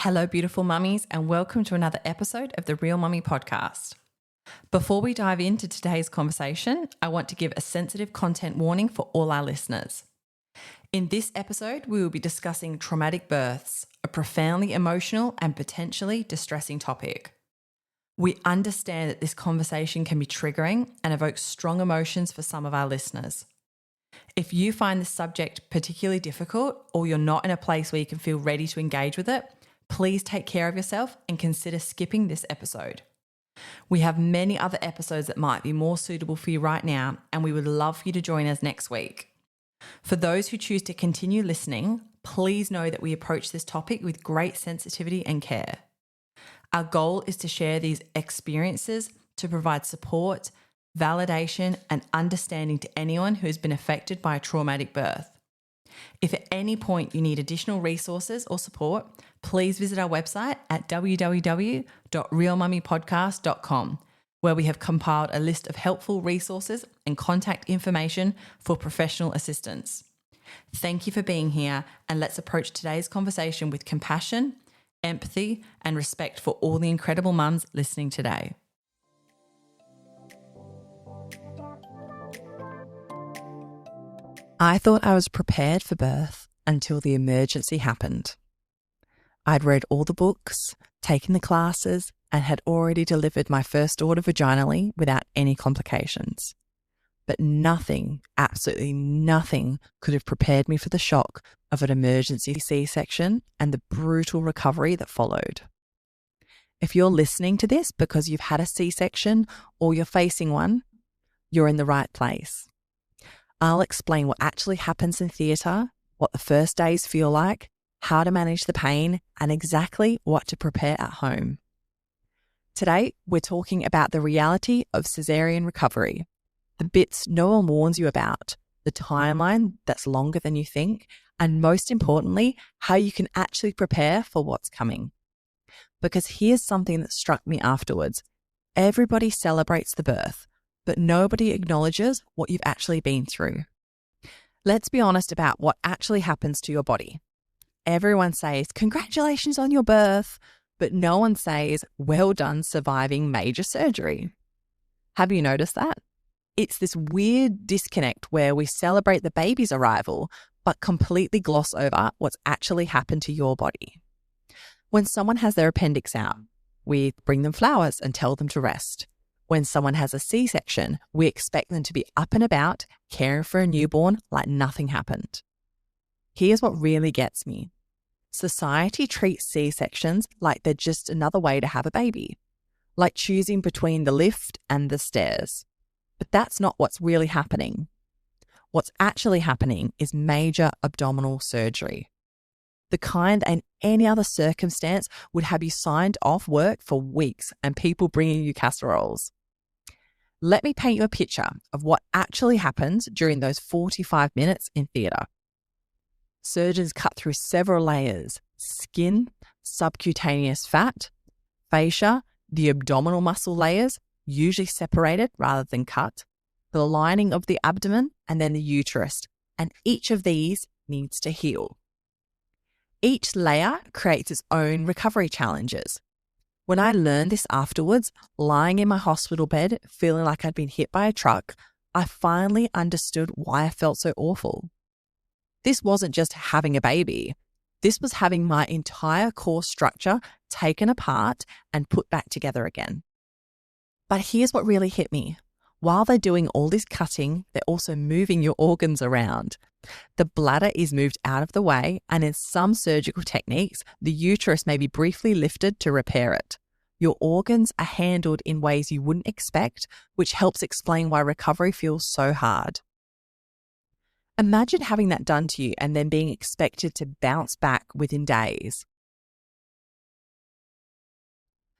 Hello, beautiful mummies, and welcome to another episode of the Real Mummy Podcast. Before we dive into today's conversation, I want to give a sensitive content warning for all our listeners. In this episode, we will be discussing traumatic births, a profoundly emotional and potentially distressing topic. We understand that this conversation can be triggering and evoke strong emotions for some of our listeners. If you find this subject particularly difficult or you're not in a place where you can feel ready to engage with it, please take care of yourself and consider skipping this episode. We have many other episodes that might be more suitable for you right now, and we would love for you to join us next week. For those who choose to continue listening, please know that we approach this topic with great sensitivity and care. Our goal is to share these experiences to provide support, validation, and understanding to anyone who has been affected by a traumatic birth. If at any point you need additional resources or support, please visit our website at www.realmummypodcast.com, where we have compiled a list of helpful resources and contact information for professional assistance. Thank you for being here, and let's approach today's conversation with compassion, empathy, and respect for all the incredible mums listening today. I thought I was prepared for birth until the emergency happened. I'd read all the books, taken the classes, and had already delivered my first daughter vaginally without any complications. But nothing, absolutely nothing, could have prepared me for the shock of an emergency C-section and the brutal recovery that followed. If you're listening to this because you've had a C-section or you're facing one, you're in the right place. I'll explain what actually happens in theatre, what the first days feel like, how to manage the pain, and exactly what to prepare at home. Today, we're talking about the reality of caesarean recovery, the bits no one warns you about, the timeline that's longer than you think, and most importantly, how you can actually prepare for what's coming. Because here's something that struck me afterwards. Everybody celebrates the birth, but nobody acknowledges what you've actually been through. Let's be honest about what actually happens to your body. Everyone says, congratulations on your birth, but no one says, well done surviving major surgery. Have you noticed that? It's this weird disconnect where we celebrate the baby's arrival, but completely gloss over what's actually happened to your body. When someone has their appendix out, we bring them flowers and tell them to rest. When someone has a C-section, we expect them to be up and about, caring for a newborn like nothing happened. Here's what really gets me. Society treats C-sections like they're just another way to have a baby, like choosing between the lift and the stairs. But that's not what's really happening. What's actually happening is major abdominal surgery. The kind in any other circumstance would have you signed off work for weeks and people bringing you casseroles. Let me paint you a picture of what actually happens during those 45 minutes in theatre. Surgeons cut through several layers: skin, subcutaneous fat, fascia, the abdominal muscle layers, usually separated rather than cut, the lining of the abdomen, and then the uterus, and each of these needs to heal. Each layer creates its own recovery challenges. When I learned this afterwards, lying in my hospital bed, feeling like I'd been hit by a truck, I finally understood why I felt so awful. This wasn't just having a baby. This was having my entire core structure taken apart and put back together again. But here's what really hit me. While they're doing all this cutting, they're also moving your organs around. The bladder is moved out of the way, and in some surgical techniques, the uterus may be briefly lifted to repair it. Your organs are handled in ways you wouldn't expect, which helps explain why recovery feels so hard. Imagine having that done to you and then being expected to bounce back within days.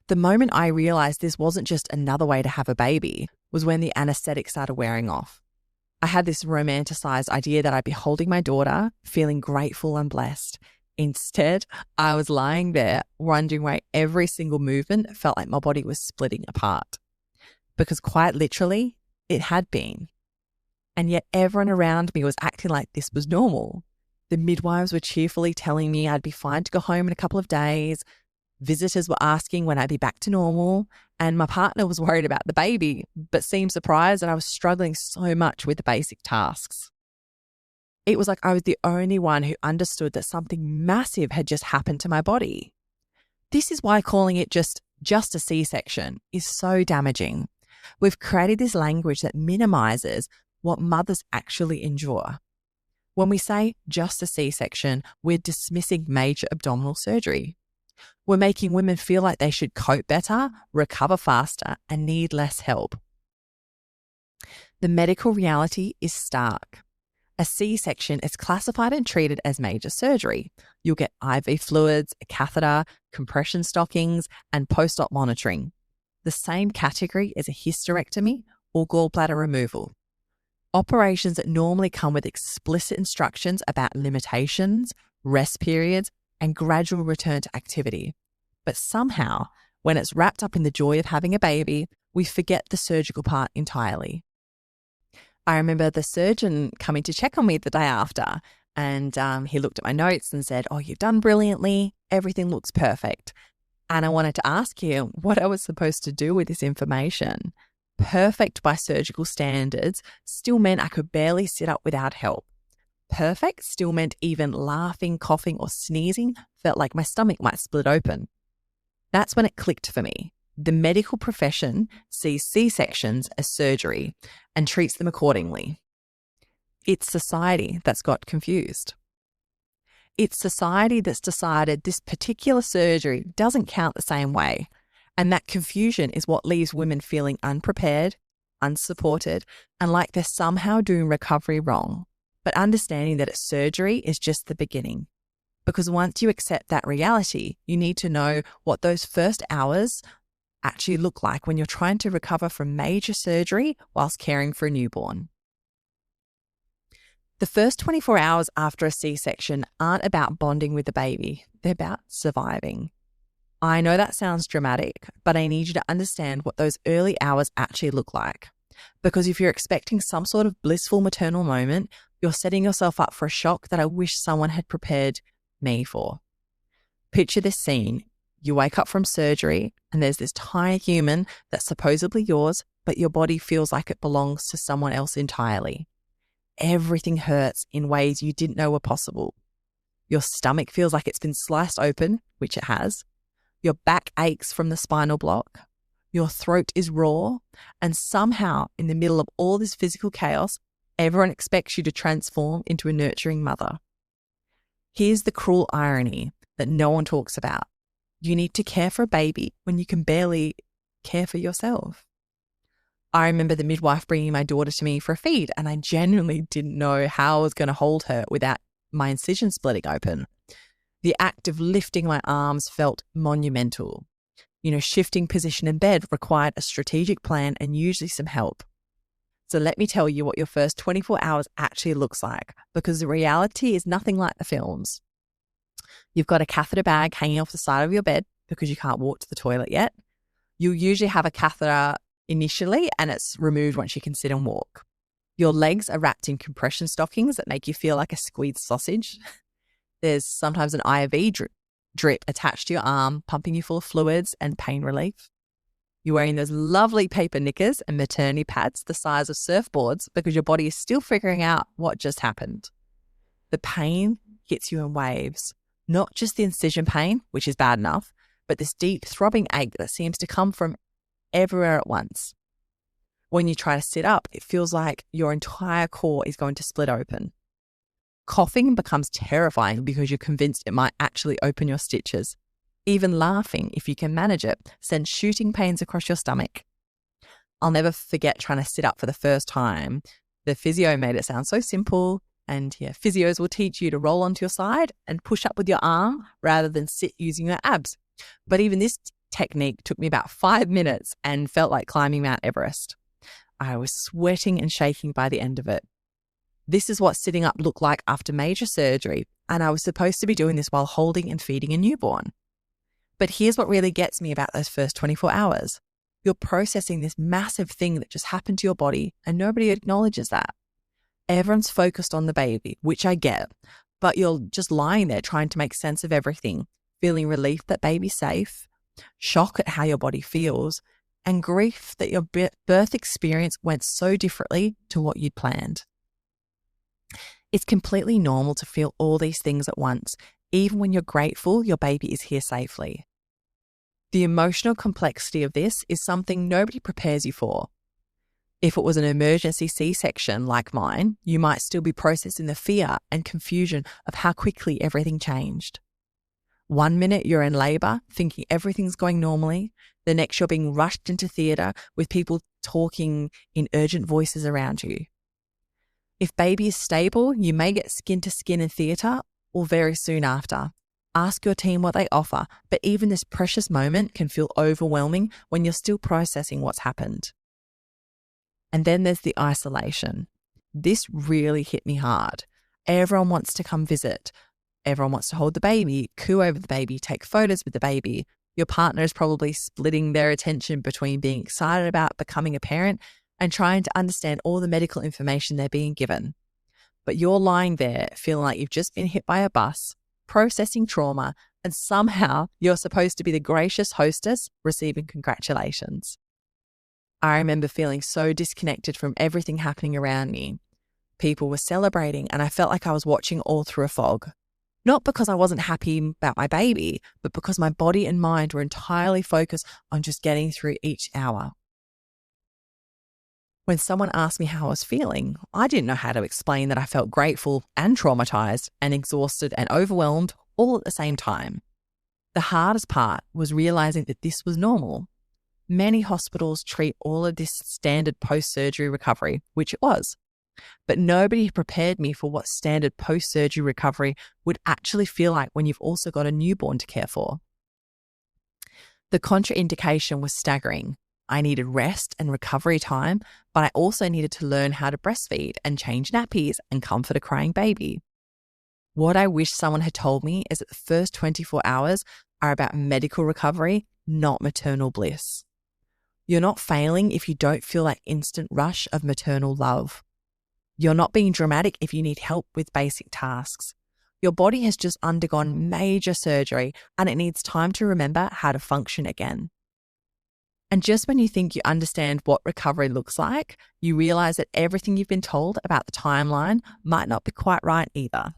The moment I realized this wasn't just another way to have a baby was when the anesthetic started wearing off. I had this romanticized idea that I'd be holding my daughter, feeling grateful and blessed. Instead, I was lying there wondering why every single movement felt like my body was splitting apart. Because quite literally, it had been. And yet everyone around me was acting like this was normal. The midwives were cheerfully telling me I'd be fine to go home in a couple of days. Visitors were asking when I'd be back to normal. And my partner was worried about the baby, but seemed surprised that I was struggling so much with the basic tasks. It was like I was the only one who understood that something massive had just happened to my body. This is why calling it just a C-section is so damaging. We've created this language that minimizes what mothers actually endure. When we say just a C-section, we're dismissing major abdominal surgery. We're making women feel like they should cope better, recover faster, and need less help. The medical reality is stark. A C-section is classified and treated as major surgery. You'll get IV fluids, a catheter, compression stockings, and post-op monitoring. The same category as a hysterectomy or gallbladder removal. Operations that normally come with explicit instructions about limitations, rest periods, and gradual return to activity. But somehow, when it's wrapped up in the joy of having a baby, we forget the surgical part entirely. I remember the surgeon coming to check on me the day after, and he looked at my notes and said, "Oh, you've done brilliantly. Everything looks perfect." And I wanted to ask you what I was supposed to do with this information. Perfect by surgical standards still meant I could barely sit up without help. Perfect still meant even laughing, coughing, or sneezing felt like my stomach might split open. That's when it clicked for me. The medical profession sees C-sections as surgery and treats them accordingly. It's society that's got confused. It's society that's decided this particular surgery doesn't count the same way. And that confusion is what leaves women feeling unprepared, unsupported, and like they're somehow doing recovery wrong. But understanding that surgery is just the beginning. Because once you accept that reality, you need to know what those first hours actually look like when you're trying to recover from major surgery whilst caring for a newborn. The first 24 hours after a C-section aren't about bonding with the baby. They're about surviving. I know that sounds dramatic, but I need you to understand what those early hours actually look like. Because if you're expecting some sort of blissful maternal moment, you're setting yourself up for a shock that I wish someone had prepared me for. Picture this scene. You wake up from surgery and there's this tiny human that's supposedly yours, but your body feels like it belongs to someone else entirely. Everything hurts in ways you didn't know were possible. Your stomach feels like it's been sliced open, which it has. Your back aches from the spinal block. Your throat is raw. And somehow, in the middle of all this physical chaos, everyone expects you to transform into a nurturing mother. Here's the cruel irony that no one talks about. You need to care for a baby when you can barely care for yourself. I remember the midwife bringing my daughter to me for a feed, and I genuinely didn't know how I was going to hold her without my incision splitting open. The act of lifting my arms felt monumental. Shifting position in bed required a strategic plan and usually some help. So let me tell you what your first 24 hours actually looks like, because the reality is nothing like the films. You've got a catheter bag hanging off the side of your bed because you can't walk to the toilet yet. You'll usually have a catheter initially and it's removed once you can sit and walk. Your legs are wrapped in compression stockings that make you feel like a squeezed sausage. There's sometimes an IV drip attached to your arm, pumping you full of fluids and pain relief. You're wearing those lovely paper knickers and maternity pads the size of surfboards because your body is still figuring out what just happened. The pain hits you in waves, not just the incision pain, which is bad enough, but this deep throbbing ache that seems to come from everywhere at once. When you try to sit up, it feels like your entire core is going to split open. Coughing becomes terrifying because you're convinced it might actually open your stitches. Even laughing, if you can manage it, sends shooting pains across your stomach. I'll never forget trying to sit up for the first time. The physio made it sound so simple. And physios will teach you to roll onto your side and push up with your arm rather than sit using your abs. But even this technique took me about 5 minutes and felt like climbing Mount Everest. I was sweating and shaking by the end of it. This is what sitting up looked like after major surgery, and I was supposed to be doing this while holding and feeding a newborn. But here's what really gets me about those first 24 hours. You're processing this massive thing that just happened to your body, and nobody acknowledges that. Everyone's focused on the baby, which I get, but you're just lying there trying to make sense of everything, feeling relief that baby's safe, shock at how your body feels, and grief that your birth experience went so differently to what you'd planned. It's completely normal to feel all these things at once, even when you're grateful your baby is here safely. The emotional complexity of this is something nobody prepares you for. If it was an emergency C-section like mine, you might still be processing the fear and confusion of how quickly everything changed. 1 minute you're in labour, thinking everything's going normally. The next you're being rushed into theatre with people talking in urgent voices around you. If baby is stable, you may get skin to skin in theatre or very soon after. Ask your team what they offer, but even this precious moment can feel overwhelming when you're still processing what's happened. And then there's the isolation. This really hit me hard. Everyone wants to come visit. Everyone wants to hold the baby, coo over the baby, take photos with the baby. Your partner is probably splitting their attention between being excited about becoming a parent and trying to understand all the medical information they're being given. But you're lying there feeling like you've just been hit by a bus, processing trauma, and somehow you're supposed to be the gracious hostess receiving congratulations. I remember feeling so disconnected from everything happening around me. People were celebrating and I felt like I was watching all through a fog. Not because I wasn't happy about my baby, but because my body and mind were entirely focused on just getting through each hour. When someone asked me how I was feeling, I didn't know how to explain that I felt grateful and traumatized and exhausted and overwhelmed all at the same time. The hardest part was realizing that this was normal. Many hospitals treat all of this standard post-surgery recovery, which it was. But nobody prepared me for what standard post-surgery recovery would actually feel like when you've also got a newborn to care for. The contraindication was staggering. I needed rest and recovery time, but I also needed to learn how to breastfeed and change nappies and comfort a crying baby. What I wish someone had told me is that the first 24 hours are about medical recovery, not maternal bliss. You're not failing if you don't feel that instant rush of maternal love. You're not being dramatic if you need help with basic tasks. Your body has just undergone major surgery and it needs time to remember how to function again. And just when you think you understand what recovery looks like, you realize that everything you've been told about the timeline might not be quite right either.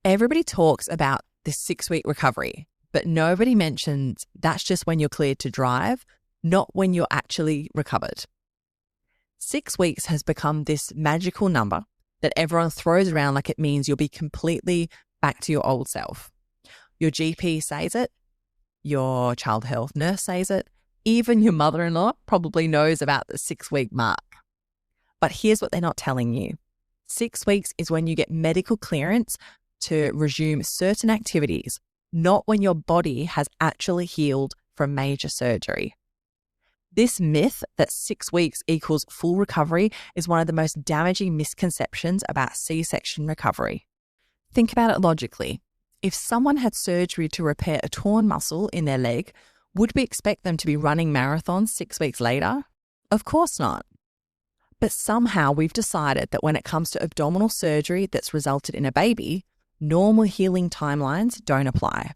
Everybody talks about this 6-week recovery, but nobody mentions that's just when you're cleared to drive, not when you're actually recovered. 6 weeks has become this magical number that everyone throws around like it means you'll be completely back to your old self. Your GP says it, your child health nurse says it, even your mother-in-law probably knows about the 6-week mark. But here's what they're not telling you. 6 weeks is when you get medical clearance to resume certain activities, not when your body has actually healed from major surgery. This myth that 6 weeks equals full recovery is one of the most damaging misconceptions about C-section recovery. Think about it logically. If someone had surgery to repair a torn muscle in their leg, would we expect them to be running marathons 6 weeks later? Of course not. But somehow we've decided that when it comes to abdominal surgery that's resulted in a baby, normal healing timelines don't apply.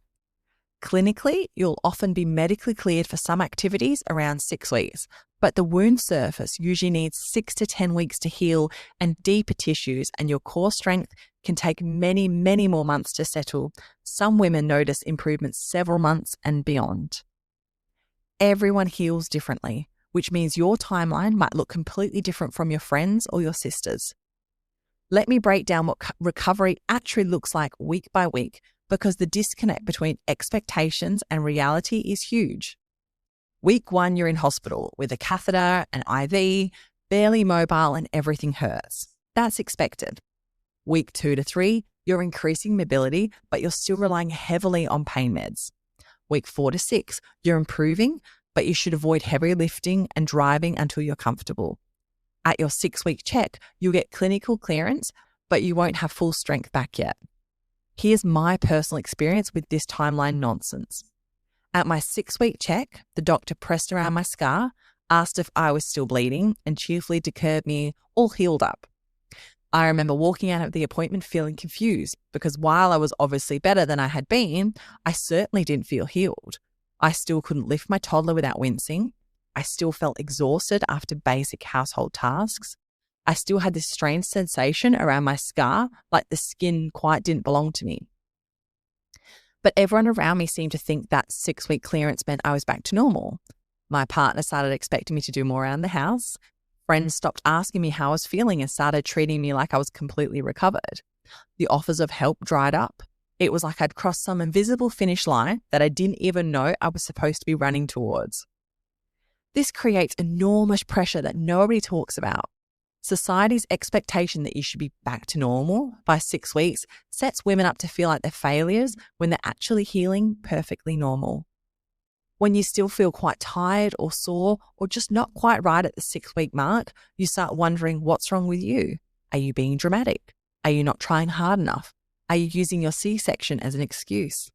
Clinically, you'll often be medically cleared for some activities around 6 weeks, but the wound surface usually needs 6 to 10 weeks to heal and deeper tissues and your core strength can take many, many more months to settle. Some women notice improvements several months and beyond. Everyone heals differently, which means your timeline might look completely different from your friends or your sisters. Let me break down what recovery actually looks like week by week, because the disconnect between expectations and reality is huge. Week 1, you're in hospital with a catheter, an IV, barely mobile, and everything hurts. That's expected. Week 2 to 3, you're increasing mobility, but you're still relying heavily on pain meds. Week 4 to 6, you're improving, but you should avoid heavy lifting and driving until you're comfortable. At your 6-week check, you'll get clinical clearance, but you won't have full strength back yet. Here's my personal experience with this timeline nonsense. At my 6-week check, the doctor pressed around my scar, asked if I was still bleeding, and cheerfully declared me all healed up. I remember walking out of the appointment feeling confused because while I was obviously better than I had been, I certainly didn't feel healed. I still couldn't lift my toddler without wincing. I still felt exhausted after basic household tasks. I still had this strange sensation around my scar, like the skin quite didn't belong to me. But everyone around me seemed to think that 6-week clearance meant I was back to normal. My partner started expecting me to do more around the house. Friends stopped asking me how I was feeling and started treating me like I was completely recovered. The offers of help dried up. It was like I'd crossed some invisible finish line that I didn't even know I was supposed to be running towards. This creates enormous pressure that nobody talks about. Society's expectation that you should be back to normal by 6 weeks sets women up to feel like they're failures when they're actually healing perfectly normal. When you still feel quite tired or sore or just not quite right at the 6-week mark, you start wondering what's wrong with you. Are you being dramatic? Are you not trying hard enough? Are you using your C-section as an excuse?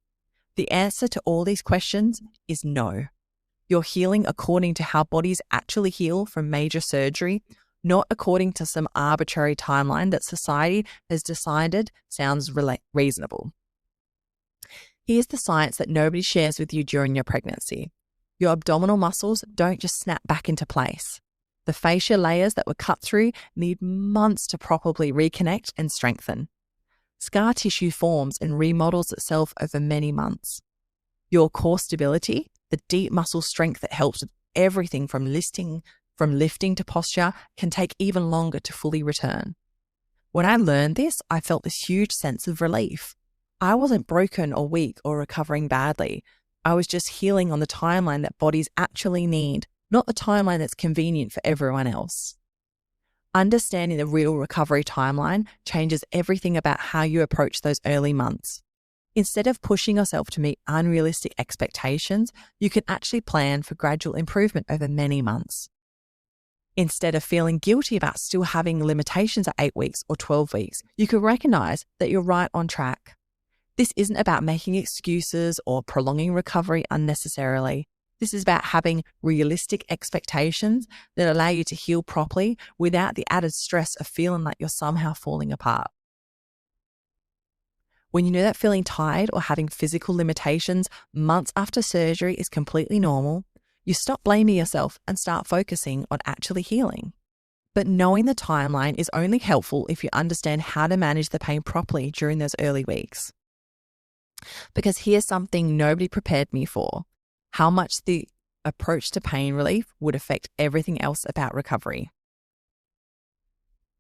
The answer to all these questions is no. You're healing according to how bodies actually heal from major surgery, not according to some arbitrary timeline that society has decided sounds reasonable. Here's the science that nobody shares with you during your pregnancy. Your abdominal muscles don't just snap back into place. The fascia layers that were cut through need months to properly reconnect and strengthen. Scar tissue forms and remodels itself over many months. Your core stability, the deep muscle strength that helps with everything from lifting to posture, can take even longer to fully return. When I learned this, I felt this huge sense of relief. I wasn't broken or weak or recovering badly. I was just healing on the timeline that bodies actually need, not the timeline that's convenient for everyone else. Understanding the real recovery timeline changes everything about how you approach those early months. Instead of pushing yourself to meet unrealistic expectations, you can actually plan for gradual improvement over many months. Instead of feeling guilty about still having limitations at 8 weeks or 12 weeks, you can recognize that you're right on track. This isn't about making excuses or prolonging recovery unnecessarily. This is about having realistic expectations that allow you to heal properly without the added stress of feeling like you're somehow falling apart. When you know that feeling tired or having physical limitations months after surgery is completely normal, you stop blaming yourself and start focusing on actually healing. But knowing the timeline is only helpful if you understand how to manage the pain properly during those early weeks. Because here's something nobody prepared me for: how much the approach to pain relief would affect everything else about recovery.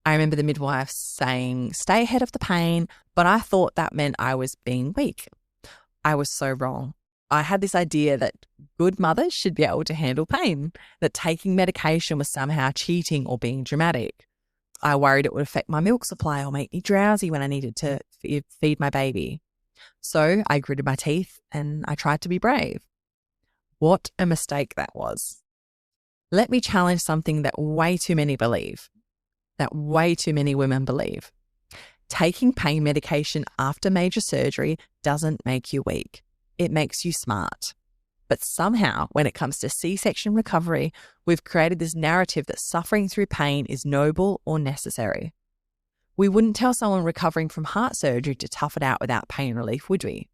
I remember the midwife saying, "Stay ahead of the pain," but I thought that meant I was being weak. I was so wrong. I had this idea that good mothers should be able to handle pain, that taking medication was somehow cheating or being dramatic. I worried it would affect my milk supply or make me drowsy when I needed to feed my baby. So I gritted my teeth and I tried to be brave. What a mistake that was. Let me challenge something that way too many believe, that way too many women believe. Taking pain medication after major surgery doesn't make you weak. It makes you smart. But somehow, when it comes to C-section recovery, we've created this narrative that suffering through pain is noble or necessary. We wouldn't tell someone recovering from heart surgery to tough it out without pain relief, would we?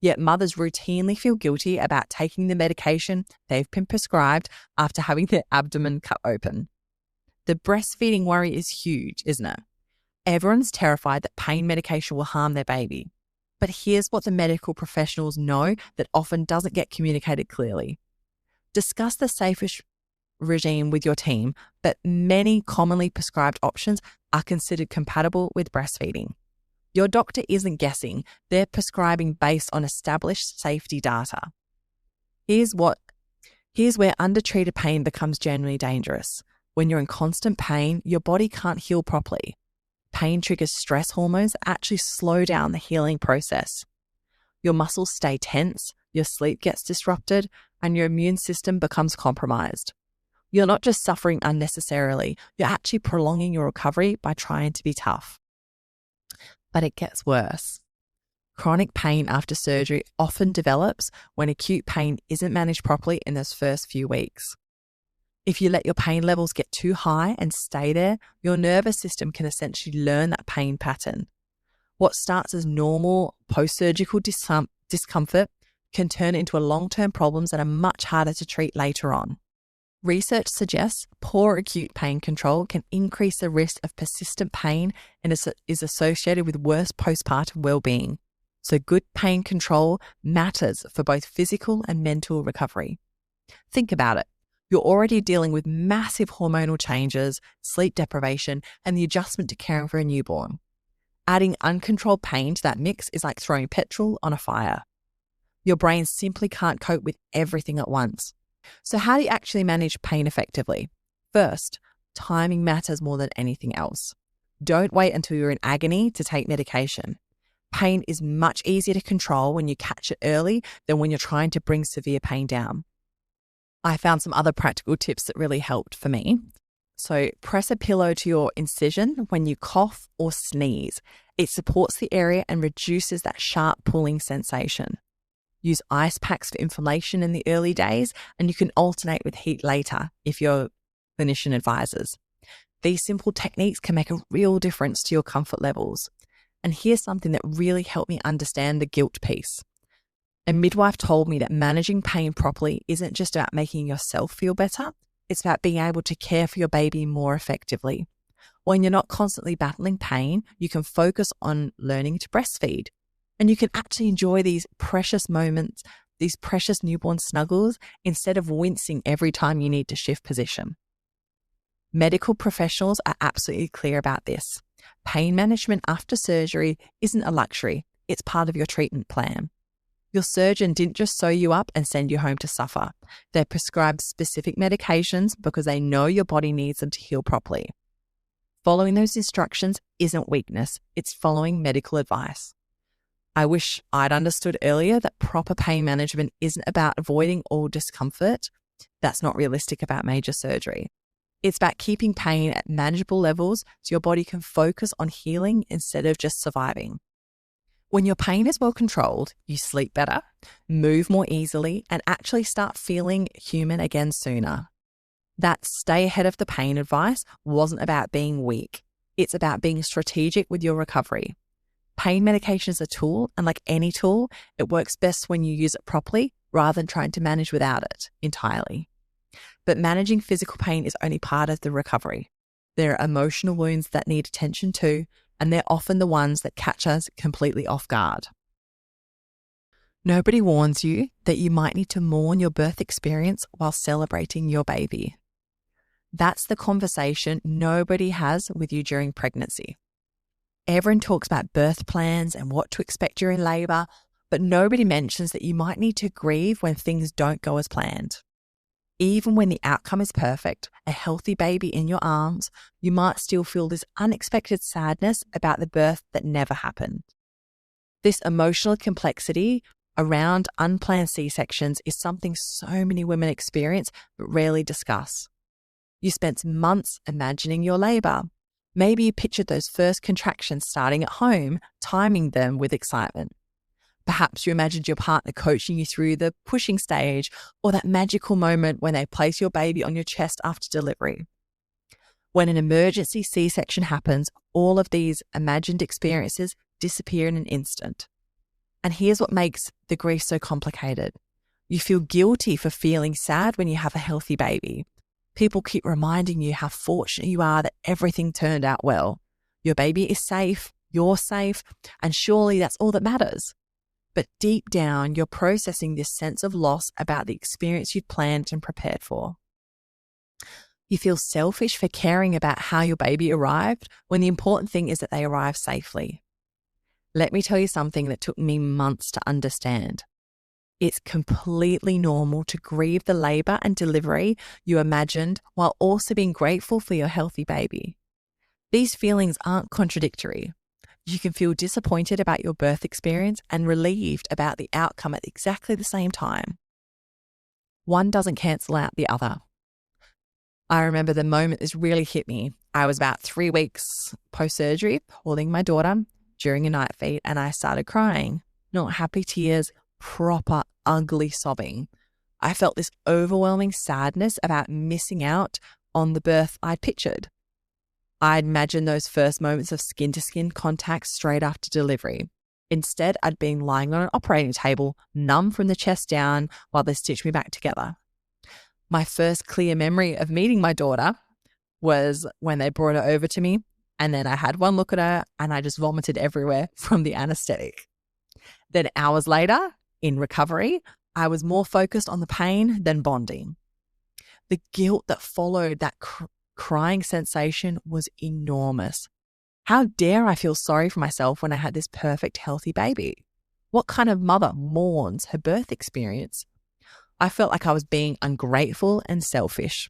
Yet mothers routinely feel guilty about taking the medication they've been prescribed after having their abdomen cut open. The breastfeeding worry is huge, isn't it? Everyone's terrified that pain medication will harm their baby. But here's what the medical professionals know that often doesn't get communicated clearly. Discuss the safest regime with your team, but many commonly prescribed options are considered compatible with breastfeeding. Your doctor isn't guessing, they're prescribing based on established safety data. Here's where undertreated pain becomes genuinely dangerous. When you're in constant pain, your body can't heal properly. Pain triggers stress hormones that actually slow down the healing process. Your muscles stay tense, your sleep gets disrupted, and your immune system becomes compromised. You're not just suffering unnecessarily, you're actually prolonging your recovery by trying to be tough. But it gets worse. Chronic pain after surgery often develops when acute pain isn't managed properly in those first few weeks. If you let your pain levels get too high and stay there, your nervous system can essentially learn that pain pattern. What starts as normal post-surgical discomfort can turn into long-term problems that are much harder to treat later on. Research suggests poor acute pain control can increase the risk of persistent pain and is associated with worse postpartum well-being. So good pain control matters for both physical and mental recovery. Think about it. You're already dealing with massive hormonal changes, sleep deprivation, and the adjustment to caring for a newborn. Adding uncontrolled pain to that mix is like throwing petrol on a fire. Your brain simply can't cope with everything at once. So how do you actually manage pain effectively? First, timing matters more than anything else. Don't wait until you're in agony to take medication. Pain is much easier to control when you catch it early than when you're trying to bring severe pain down. I found some other practical tips that really helped for me. So press a pillow to your incision when you cough or sneeze. It supports the area and reduces that sharp pulling sensation. Use ice packs for inflammation in the early days, and you can alternate with heat later if your clinician advises. These simple techniques can make a real difference to your comfort levels. And here's something that really helped me understand the guilt piece. A midwife told me that managing pain properly isn't just about making yourself feel better, it's about being able to care for your baby more effectively. When you're not constantly battling pain, you can focus on learning to breastfeed. And you can actually enjoy these precious moments, these precious newborn snuggles, instead of wincing every time you need to shift position. Medical professionals are absolutely clear about this. Pain management after surgery isn't a luxury, it's part of your treatment plan. Your surgeon didn't just sew you up and send you home to suffer. They prescribe specific medications because they know your body needs them to heal properly. Following those instructions isn't weakness, it's following medical advice. I wish I'd understood earlier that proper pain management isn't about avoiding all discomfort. That's not realistic about major surgery. It's about keeping pain at manageable levels so your body can focus on healing instead of just surviving. When your pain is well controlled, you sleep better, move more easily, and actually start feeling human again sooner. That stay ahead of the pain advice wasn't about being weak. It's about being strategic with your recovery. Pain medication is a tool, and like any tool, it works best when you use it properly rather than trying to manage without it entirely. But managing physical pain is only part of the recovery. There are emotional wounds that need attention too, and they're often the ones that catch us completely off guard. Nobody warns you that you might need to mourn your birth experience while celebrating your baby. That's the conversation nobody has with you during pregnancy. Everyone talks about birth plans and what to expect during labor, but nobody mentions that you might need to grieve when things don't go as planned. Even when the outcome is perfect, a healthy baby in your arms, you might still feel this unexpected sadness about the birth that never happened. This emotional complexity around unplanned C-sections is something so many women experience but rarely discuss. You spent months imagining your labor. Maybe you pictured those first contractions starting at home, timing them with excitement. Perhaps you imagined your partner coaching you through the pushing stage or that magical moment when they place your baby on your chest after delivery. When an emergency C-section happens, all of these imagined experiences disappear in an instant. And here's what makes the grief so complicated. You feel guilty for feeling sad when you have a healthy baby. People keep reminding you how fortunate you are that everything turned out well. Your baby is safe, you're safe, and surely that's all that matters. But deep down, you're processing this sense of loss about the experience you'd planned and prepared for. You feel selfish for caring about how your baby arrived when the important thing is that they arrive safely. Let me tell you something that took me months to understand. It's completely normal to grieve the labor and delivery you imagined while also being grateful for your healthy baby. These feelings aren't contradictory. You can feel disappointed about your birth experience and relieved about the outcome at exactly the same time. One doesn't cancel out the other. I remember the moment this really hit me. I was about 3 weeks post-surgery, holding my daughter during a night feed, and I started crying. Not happy tears, proper ugly sobbing. I felt this overwhelming sadness about missing out on the birth I'd pictured. I'd imagined those first moments of skin-to-skin contact straight after delivery. Instead, I'd been lying on an operating table, numb from the chest down while they stitched me back together. My first clear memory of meeting my daughter was when they brought her over to me, and then I had one look at her and I just vomited everywhere from the anesthetic. Then hours later, in recovery, I was more focused on the pain than bonding. The guilt that followed that crying sensation was enormous. How dare I feel sorry for myself when I had this perfect, healthy baby? What kind of mother mourns her birth experience? I felt like I was being ungrateful and selfish.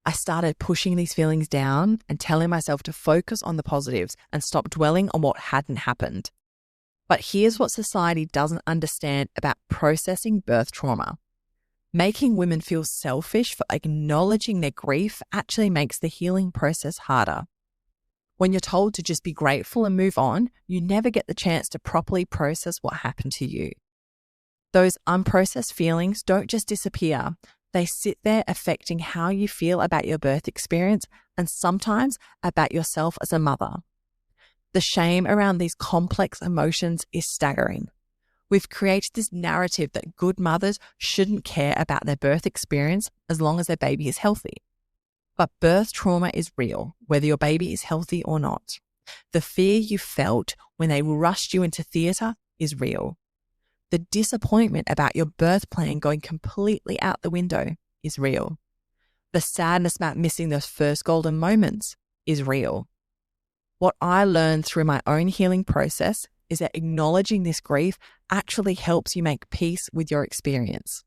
I started pushing these feelings down and telling myself to focus on the positives and stop dwelling on what hadn't happened. But here's what society doesn't understand about processing birth trauma. Making women feel selfish for acknowledging their grief actually makes the healing process harder. When you're told to just be grateful and move on, you never get the chance to properly process what happened to you. Those unprocessed feelings don't just disappear. They sit there affecting how you feel about your birth experience and sometimes about yourself as a mother. The shame around these complex emotions is staggering. We've created this narrative that good mothers shouldn't care about their birth experience as long as their baby is healthy. But birth trauma is real, whether your baby is healthy or not. The fear you felt when they rushed you into theatre is real. The disappointment about your birth plan going completely out the window is real. The sadness about missing those first golden moments is real. What I learned through my own healing process is that acknowledging this grief actually helps you make peace with your experience.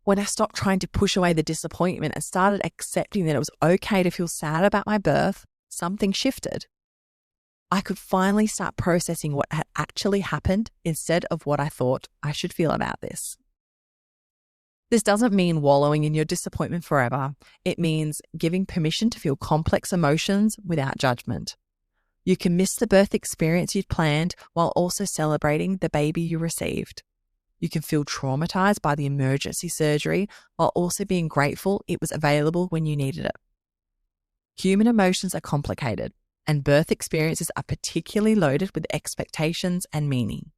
When I stopped trying to push away the disappointment and started accepting that it was okay to feel sad about my birth, something shifted. I could finally start processing what had actually happened instead of what I thought I should feel about this. This doesn't mean wallowing in your disappointment forever. It means giving permission to feel complex emotions without judgment. You can miss the birth experience you'd planned while also celebrating the baby you received. You can feel traumatized by the emergency surgery while also being grateful it was available when you needed it. Human emotions are complicated, and birth experiences are particularly loaded with expectations and meaning.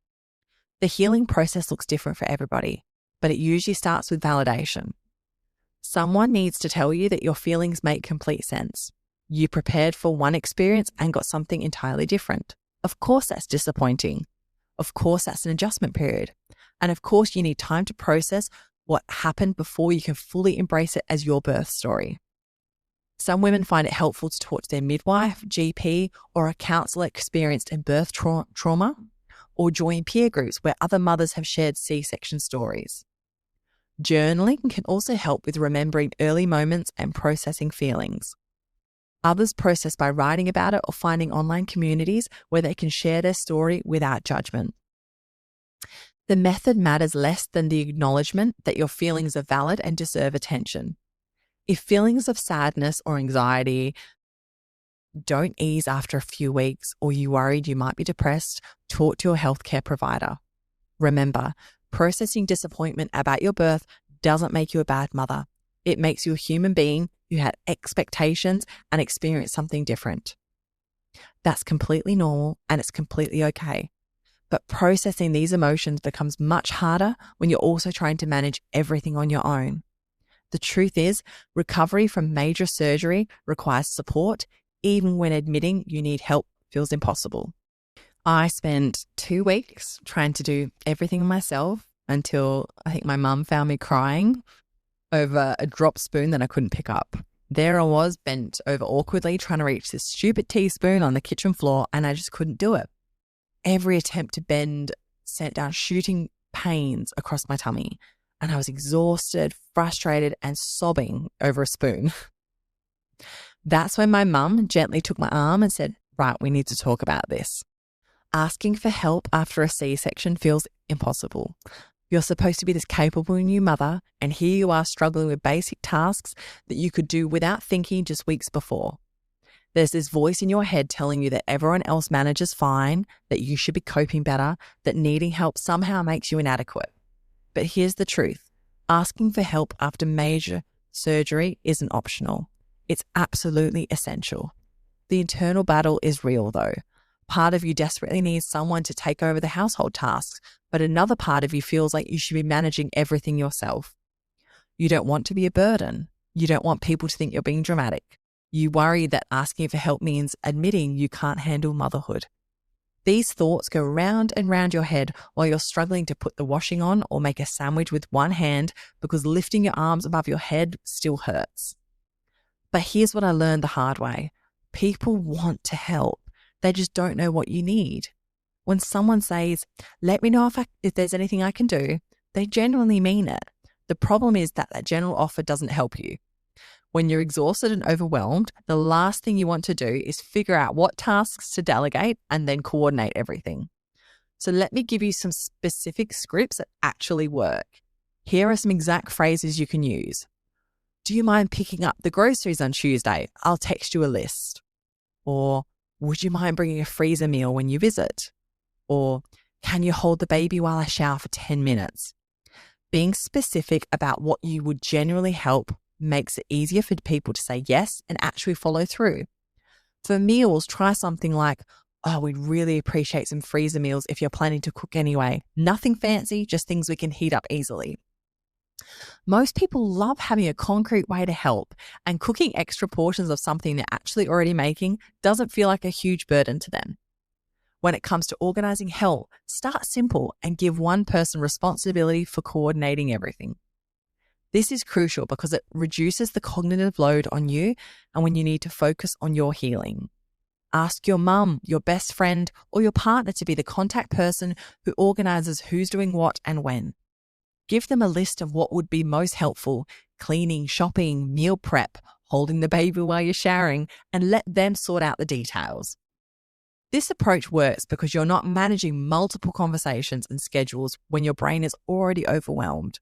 The healing process looks different for everybody, but it usually starts with validation. Someone needs to tell you that your feelings make complete sense. You prepared for one experience and got something entirely different. Of course that's disappointing. Of course that's an adjustment period. And of course you need time to process what happened before you can fully embrace it as your birth story. Some women find it helpful to talk to their midwife, GP, or a counsellor experienced in birth trauma, or join peer groups where other mothers have shared C-section stories. Journaling can also help with remembering early moments and processing feelings. Others process by writing about it or finding online communities where they can share their story without judgment. The method matters less than the acknowledgement that your feelings are valid and deserve attention. If feelings of sadness or anxiety don't ease after a few weeks, or you worried you might be depressed, talk to your healthcare provider. Remember, processing disappointment about your birth doesn't make you a bad mother. It makes you a human being who had expectations and experienced something different. That's completely normal and it's completely okay. But processing these emotions becomes much harder when you're also trying to manage everything on your own. The truth is, recovery from major surgery requires support, even when admitting you need help feels impossible. I spent 2 weeks trying to do everything myself until I think my mum found me crying over a drop spoon that I couldn't pick up. There I was, bent over awkwardly, trying to reach this stupid teaspoon on the kitchen floor, and I just couldn't do it. Every attempt to bend sent down shooting pains across my tummy, and I was exhausted, frustrated, and sobbing over a spoon. That's when my mum gently took my arm and said, "Right, we need to talk about this." Asking for help after a C-section feels impossible. You're supposed to be this capable new mother, and here you are struggling with basic tasks that you could do without thinking just weeks before. There's this voice in your head telling you that everyone else manages fine, that you should be coping better, that needing help somehow makes you inadequate. But here's the truth. Asking for help after major surgery isn't optional. It's absolutely essential. The internal battle is real though. Part of you desperately needs someone to take over the household tasks, but another part of you feels like you should be managing everything yourself. You don't want to be a burden. You don't want people to think you're being dramatic. You worry that asking for help means admitting you can't handle motherhood. These thoughts go round and round your head while you're struggling to put the washing on or make a sandwich with one hand because lifting your arms above your head still hurts. But here's what I learned the hard way. People want to help. They just don't know what you need. When someone says, let me know if there's anything I can do, they genuinely mean it. The problem is that general offer doesn't help you. When you're exhausted and overwhelmed, the last thing you want to do is figure out what tasks to delegate and then coordinate everything. So let me give you some specific scripts that actually work. Here are some exact phrases you can use. Do you mind picking up the groceries on Tuesday? I'll text you a list. Or would you mind bringing a freezer meal when you visit? Or can you hold the baby while I shower for 10 minutes? Being specific about what you would genuinely help makes it easier for people to say yes and actually follow through. For meals, try something like, oh, we'd really appreciate some freezer meals if you're planning to cook anyway. Nothing fancy, just things we can heat up easily. Most people love having a concrete way to help, and cooking extra portions of something they're actually already making doesn't feel like a huge burden to them. When it comes to organizing help, start simple and give one person responsibility for coordinating everything. This is crucial because it reduces the cognitive load on you and when you need to focus on your healing. Ask your mum, your best friend, or your partner to be the contact person who organizes who's doing what and when. Give them a list of what would be most helpful: cleaning, shopping, meal prep, holding the baby while you're showering, and let them sort out the details. This approach works because you're not managing multiple conversations and schedules when your brain is already overwhelmed.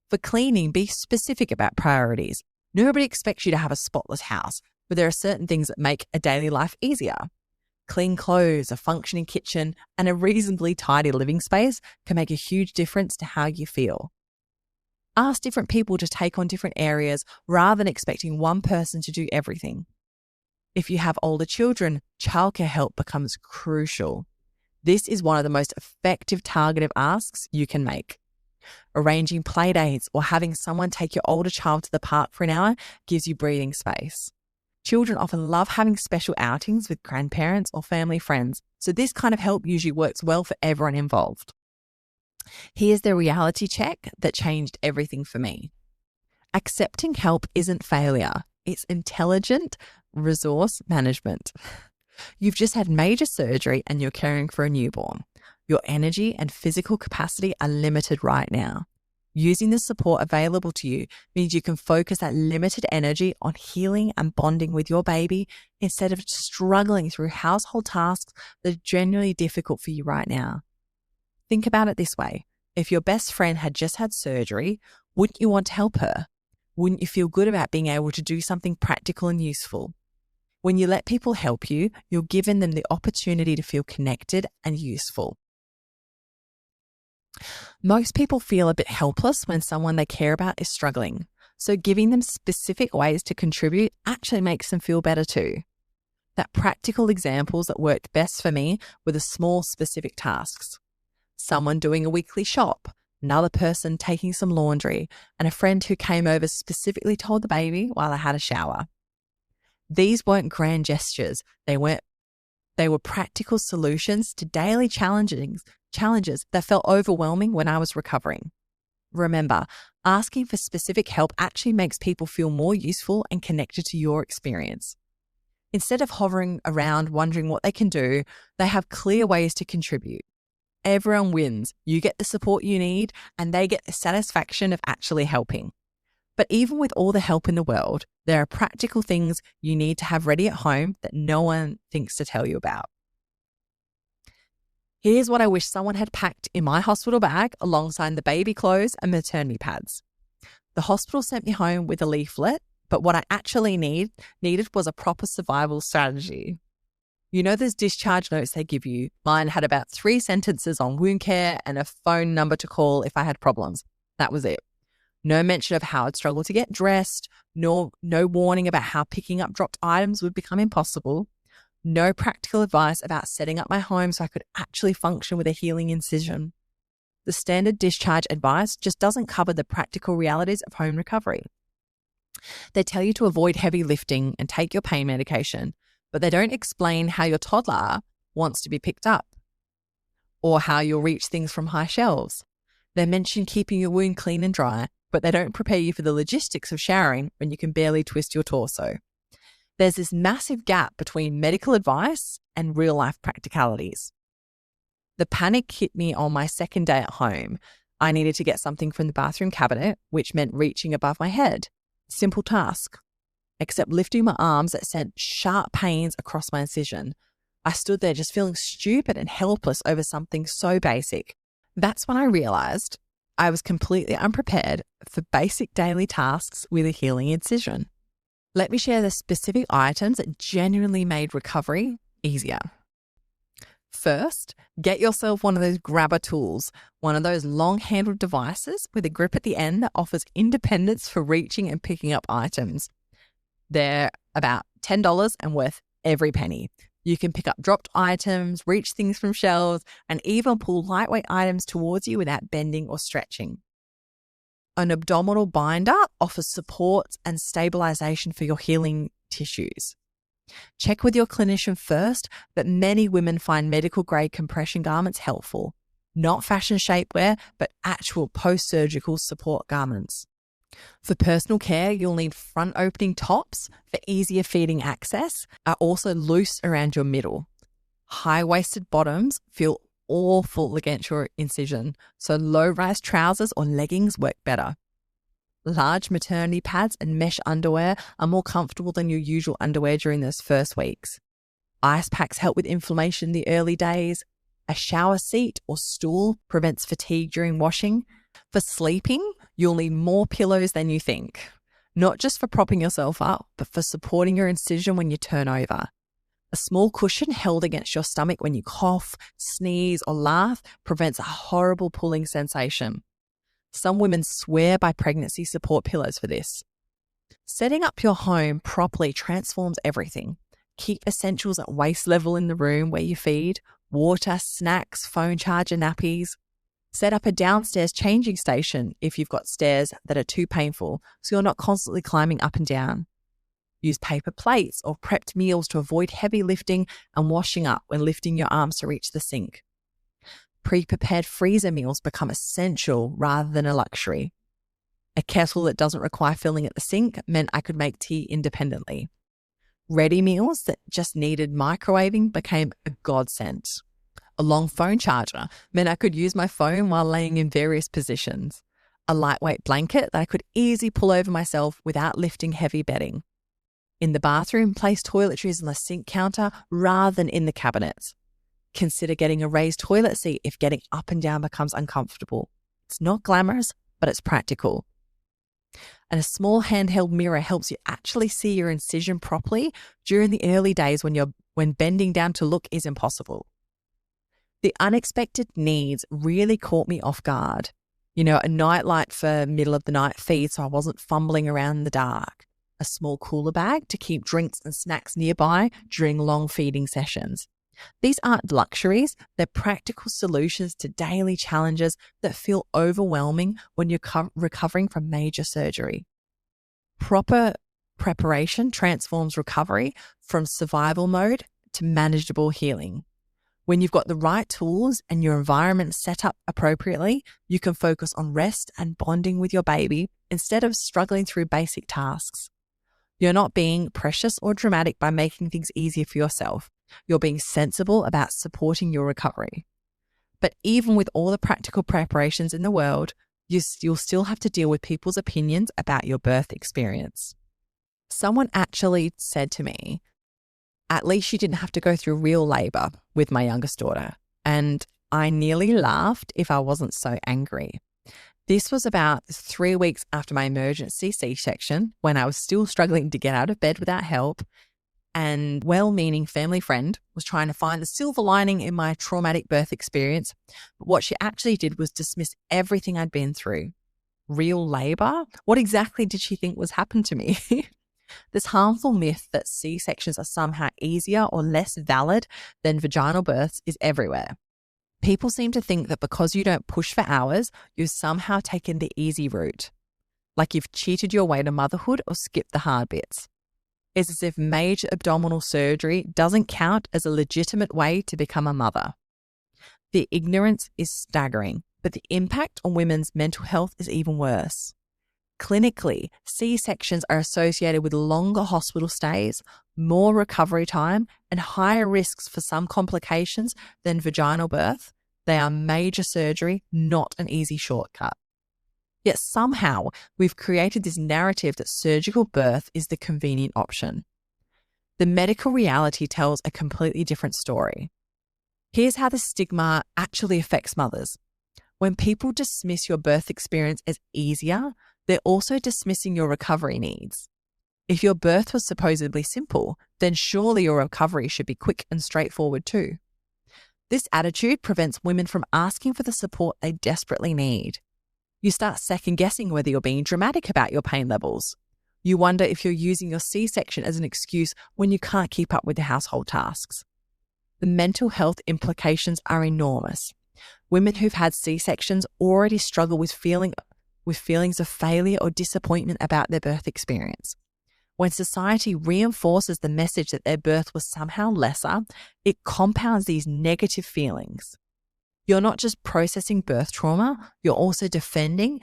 For cleaning, be specific about priorities. Nobody expects you to have a spotless house, but there are certain things that make a daily life easier. Clean clothes, a functioning kitchen, and a reasonably tidy living space can make a huge difference to how you feel. Ask different people to take on different areas rather than expecting one person to do everything. If you have older children, childcare help becomes crucial. This is one of the most effective targeted asks you can make. Arranging play dates or having someone take your older child to the park for an hour gives you breathing space. Children often love having special outings with grandparents or family friends, so this kind of help usually works well for everyone involved. Here's the reality check that changed everything for me. Accepting help isn't failure, it's intelligent resource management. You've just had major surgery and you're caring for a newborn. Your energy and physical capacity are limited right now. Using the support available to you means you can focus that limited energy on healing and bonding with your baby instead of struggling through household tasks that are genuinely difficult for you right now. Think about it this way. If your best friend had just had surgery, wouldn't you want to help her? Wouldn't you feel good about being able to do something practical and useful? When you let people help you, you're giving them the opportunity to feel connected and useful. Most people feel a bit helpless when someone they care about is struggling, so giving them specific ways to contribute actually makes them feel better too. That practical examples that worked best for me were the small specific tasks. Someone doing a weekly shop, another person taking some laundry, and a friend who came over specifically to hold the baby while I had a shower. These weren't grand gestures. They were practical solutions to daily challenges that felt overwhelming when I was recovering. Remember, asking for specific help actually makes people feel more useful and connected to your experience. Instead of hovering around wondering what they can do, they have clear ways to contribute. Everyone wins. You get the support you need, and they get the satisfaction of actually helping. But even with all the help in the world, there are practical things you need to have ready at home that no one thinks to tell you about. Here's what I wish someone had packed in my hospital bag alongside the baby clothes and maternity pads. The hospital sent me home with a leaflet, but what I actually needed was a proper survival strategy. You know those discharge notes they give you? Mine had about 3 sentences on wound care and a phone number to call if I had problems. That was it. No mention of how I'd struggle to get dressed, no warning about how picking up dropped items would become impossible, no practical advice about setting up my home so I could actually function with a healing incision. The standard discharge advice just doesn't cover the practical realities of home recovery. They tell you to avoid heavy lifting and take your pain medication, but they don't explain how your toddler wants to be picked up or how you'll reach things from high shelves. They mention keeping your wound clean and dry, but they don't prepare you for the logistics of showering when you can barely twist your torso. There's this massive gap between medical advice and real-life practicalities. The panic hit me on my second day at home. I needed to get something from the bathroom cabinet, which meant reaching above my head. Simple task, except lifting my arms that sent sharp pains across my incision. I stood there just feeling stupid and helpless over something so basic. That's when I realized I was completely unprepared for basic daily tasks with a healing incision. Let me share the specific items that genuinely made recovery easier. First, get yourself one of those grabber tools, one of those long-handled devices with a grip at the end that offers independence for reaching and picking up items. They're about $10 and worth every penny. You can pick up dropped items, reach things from shelves, and even pull lightweight items towards you without bending or stretching. An abdominal binder offers support and stabilization for your healing tissues. Check with your clinician first, but many women find medical-grade compression garments helpful. Not fashion shapewear, but actual post-surgical support garments. For personal care, you'll need front-opening tops for easier feeding access, are also loose around your middle. High-waisted bottoms feel awful against your incision, so low-rise trousers or leggings work better. Large maternity pads and mesh underwear are more comfortable than your usual underwear during those first weeks. Ice packs help with inflammation in the early days. A shower seat or stool prevents fatigue during washing. For sleeping, you'll need more pillows than you think. Not just for propping yourself up, but for supporting your incision when you turn over. A small cushion held against your stomach when you cough, sneeze, or laugh prevents a horrible pulling sensation. Some women swear by pregnancy support pillows for this. Setting up your home properly transforms everything. Keep essentials at waist level in the room where you feed, water, snacks, phone charger, nappies. Set up a downstairs changing station if you've got stairs that are too painful, so you're not constantly climbing up and down. Use paper plates or prepped meals to avoid heavy lifting and washing up when lifting your arms to reach the sink. Pre-prepared freezer meals become essential rather than a luxury. A kettle that doesn't require filling at the sink meant I could make tea independently. Ready meals that just needed microwaving became a godsend. A long phone charger meant I could use my phone while laying in various positions. A lightweight blanket that I could easily pull over myself without lifting heavy bedding. In the bathroom, place toiletries on the sink counter rather than in the cabinets. Consider getting a raised toilet seat if getting up and down becomes uncomfortable. It's not glamorous, but it's practical. And a small handheld mirror helps you actually see your incision properly during the early days when bending down to look is impossible. The unexpected needs really caught me off guard. A nightlight for middle of the night feed so I wasn't fumbling around in the dark. A small cooler bag to keep drinks and snacks nearby during long feeding sessions. These aren't luxuries, they're practical solutions to daily challenges that feel overwhelming when you're recovering from major surgery. Proper preparation transforms recovery from survival mode to manageable healing. When you've got the right tools and your environment set up appropriately, you can focus on rest and bonding with your baby instead of struggling through basic tasks. You're not being precious or dramatic by making things easier for yourself. You're being sensible about supporting your recovery. But even with all the practical preparations in the world, you'll still have to deal with people's opinions about your birth experience. Someone actually said to me, at least you didn't have to go through real labor with my youngest daughter. And I nearly laughed if I wasn't so angry. This was about 3 weeks after my emergency C-section when I was still struggling to get out of bed without help. And well-meaning family friend was trying to find the silver lining in my traumatic birth experience. But what she actually did was dismiss everything I'd been through. real labor? What exactly did she think was happened to me? This harmful myth that C-sections are somehow easier or less valid than vaginal births is everywhere. People seem to think that because you don't push for hours, you've somehow taken the easy route, like you've cheated your way to motherhood or skipped the hard bits. It's as if major abdominal surgery doesn't count as a legitimate way to become a mother. The ignorance is staggering, but the impact on women's mental health is even worse. Clinically, C-sections are associated with longer hospital stays, more recovery time, and higher risks for some complications than vaginal birth. They are major surgery, not an easy shortcut. Yet somehow we've created this narrative that surgical birth is the convenient option. The medical reality tells a completely different story. Here's how the stigma actually affects mothers. When people dismiss your birth experience as easier, they're also dismissing your recovery needs. If your birth was supposedly simple, then surely your recovery should be quick and straightforward too. This attitude prevents women from asking for the support they desperately need. You start second-guessing whether you're being dramatic about your pain levels. You wonder if you're using your C-section as an excuse when you can't keep up with the household tasks. The mental health implications are enormous. Women who've had C-sections already struggle with feelings of failure or disappointment about their birth experience. When society reinforces the message that their birth was somehow lesser, it compounds these negative feelings. You're not just processing birth trauma, you're also defending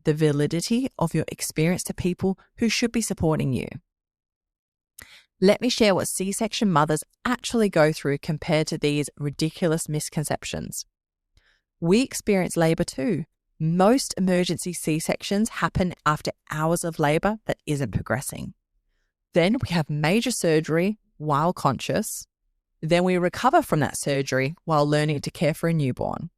the validity of your experience to people who should be supporting you. Let me share what C-section mothers actually go through compared to these ridiculous misconceptions. We experience labor too. Most emergency C-sections happen after hours of labor that isn't progressing. Then we have major surgery while conscious. Then we recover from that surgery while learning to care for a newborn.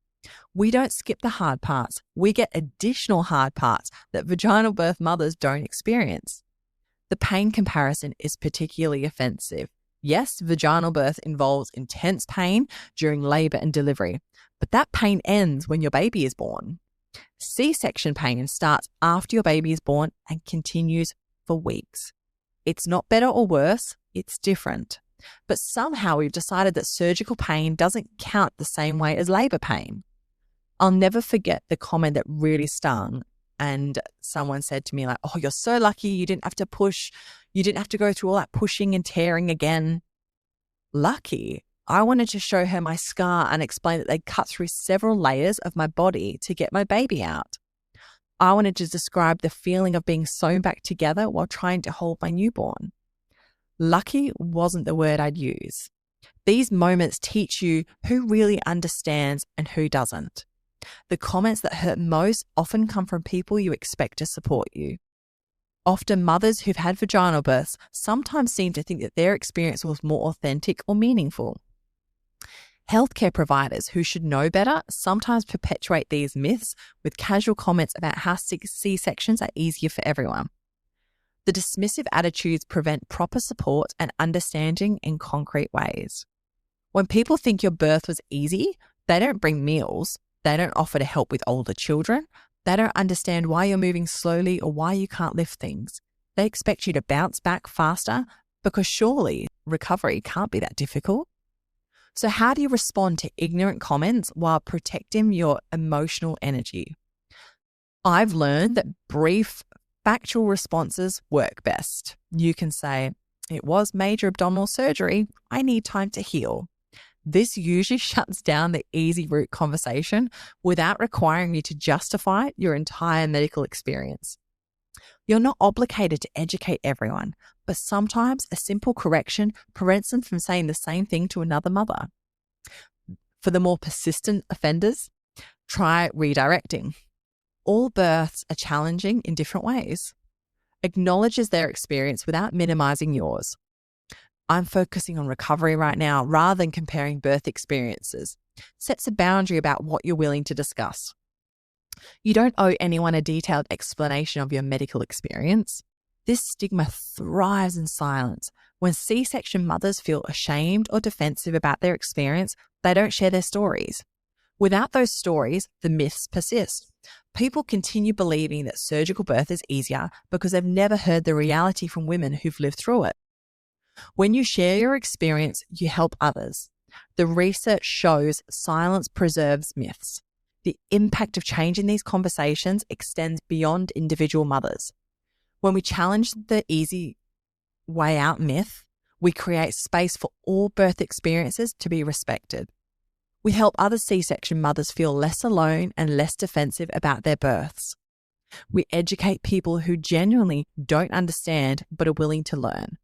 We don't skip the hard parts. We get additional hard parts that vaginal birth mothers don't experience. The pain comparison is particularly offensive. Yes, vaginal birth involves intense pain during labor and delivery, but that pain ends when your baby is born. C-section pain starts after your baby is born and continues for weeks. It's not better or worse, it's different. But somehow we've decided that surgical pain doesn't count the same way as labor pain. I'll never forget the comment that really stung. And someone said to me like, "Oh, you're so lucky you didn't have to push. You didn't have to go through all that pushing and tearing again." Lucky. I wanted to show her my scar and explain that they cut through several layers of my body to get my baby out. I wanted to describe the feeling of being sewn back together while trying to hold my newborn. Lucky wasn't the word I'd use. These moments teach you who really understands and who doesn't. The comments that hurt most often come from people you expect to support you. Often mothers who've had vaginal births sometimes seem to think that their experience was more authentic or meaningful. Healthcare providers who should know better sometimes perpetuate these myths with casual comments about how C-sections are easier for everyone. The dismissive attitudes prevent proper support and understanding in concrete ways. When people think your birth was easy, they don't bring meals, they don't offer to help with older children, they don't understand why you're moving slowly or why you can't lift things. They expect you to bounce back faster because surely recovery can't be that difficult. So how do you respond to ignorant comments while protecting your emotional energy? I've learned that brief, factual responses work best. You can say, "It was major abdominal surgery. I need time to heal." This usually shuts down the easy route conversation without requiring you to justify your entire medical experience. You're not obligated to educate everyone, but sometimes a simple correction prevents them from saying the same thing to another mother. For the more persistent offenders, try redirecting. All births are challenging in different ways. Acknowledges their experience without minimizing yours. "I'm focusing on recovery right now rather than comparing birth experiences." Sets a boundary about what you're willing to discuss. You don't owe anyone a detailed explanation of your medical experience. This stigma thrives in silence. When C-section mothers feel ashamed or defensive about their experience, they don't share their stories. Without those stories, the myths persist. People continue believing that surgical birth is easier because they've never heard the reality from women who've lived through it. When you share your experience, you help others. The research shows silence preserves myths. The impact of changing these conversations extends beyond individual mothers. When we challenge the easy way out myth, we create space for all birth experiences to be respected. We help other C-section mothers feel less alone and less defensive about their births. We educate people who genuinely don't understand but are willing to learn.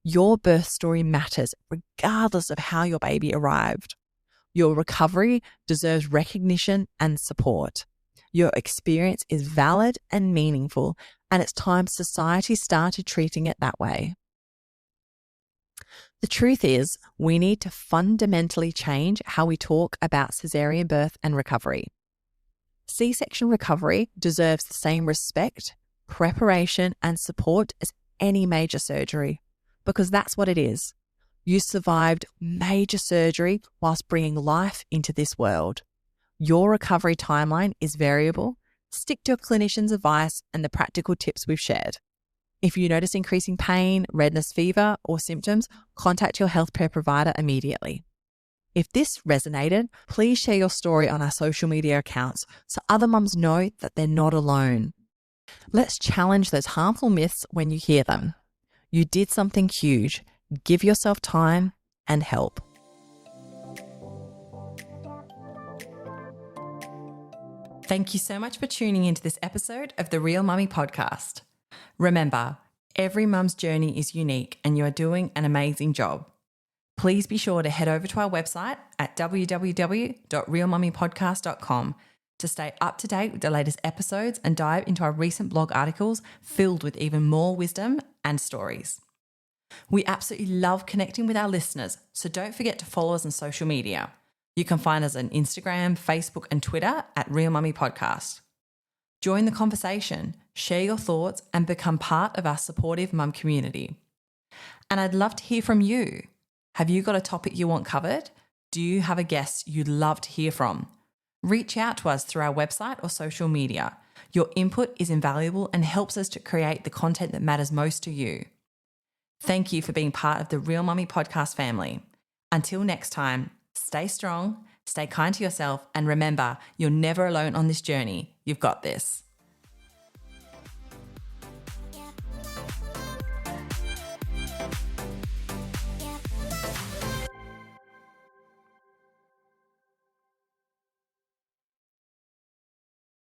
Your birth story matters regardless of how your baby arrived. Your recovery deserves recognition and support. Your experience is valid and meaningful, and it's time society started treating it that way. The truth is, we need to fundamentally change how we talk about cesarean birth and recovery. C-section recovery deserves the same respect, preparation, and support as any major surgery, because that's what it is. You survived major surgery whilst bringing life into this world. Your recovery timeline is variable. Stick to your clinician's advice and the practical tips we've shared. If you notice increasing pain, redness, fever, or symptoms, contact your healthcare provider immediately. If this resonated, please share your story on our social media accounts so other mums know that they're not alone. Let's challenge those harmful myths when you hear them. You did something huge. Give yourself time and help. Thank you so much for tuning into this episode of the Real Mummy podcast. Remember, every mum's journey is unique and you are doing an amazing job. Please be sure to head over to our website at www.realmummypodcast.com to stay up to date with the latest episodes and dive into our recent blog articles filled with even more wisdom and stories. We absolutely love connecting with our listeners, so don't forget to follow us on social media. You can find us on Instagram, Facebook, and Twitter at Real Mummy Podcast. Join the conversation, share your thoughts, and become part of our supportive mum community. And I'd love to hear from you. Have you got a topic you want covered? Do you have a guest you'd love to hear from? Reach out to us through our website or social media. Your input is invaluable and helps us to create the content that matters most to you. Thank you for being part of the Real Mummy podcast family. Until next time, stay strong, stay kind to yourself, and remember, you're never alone on this journey. You've got this.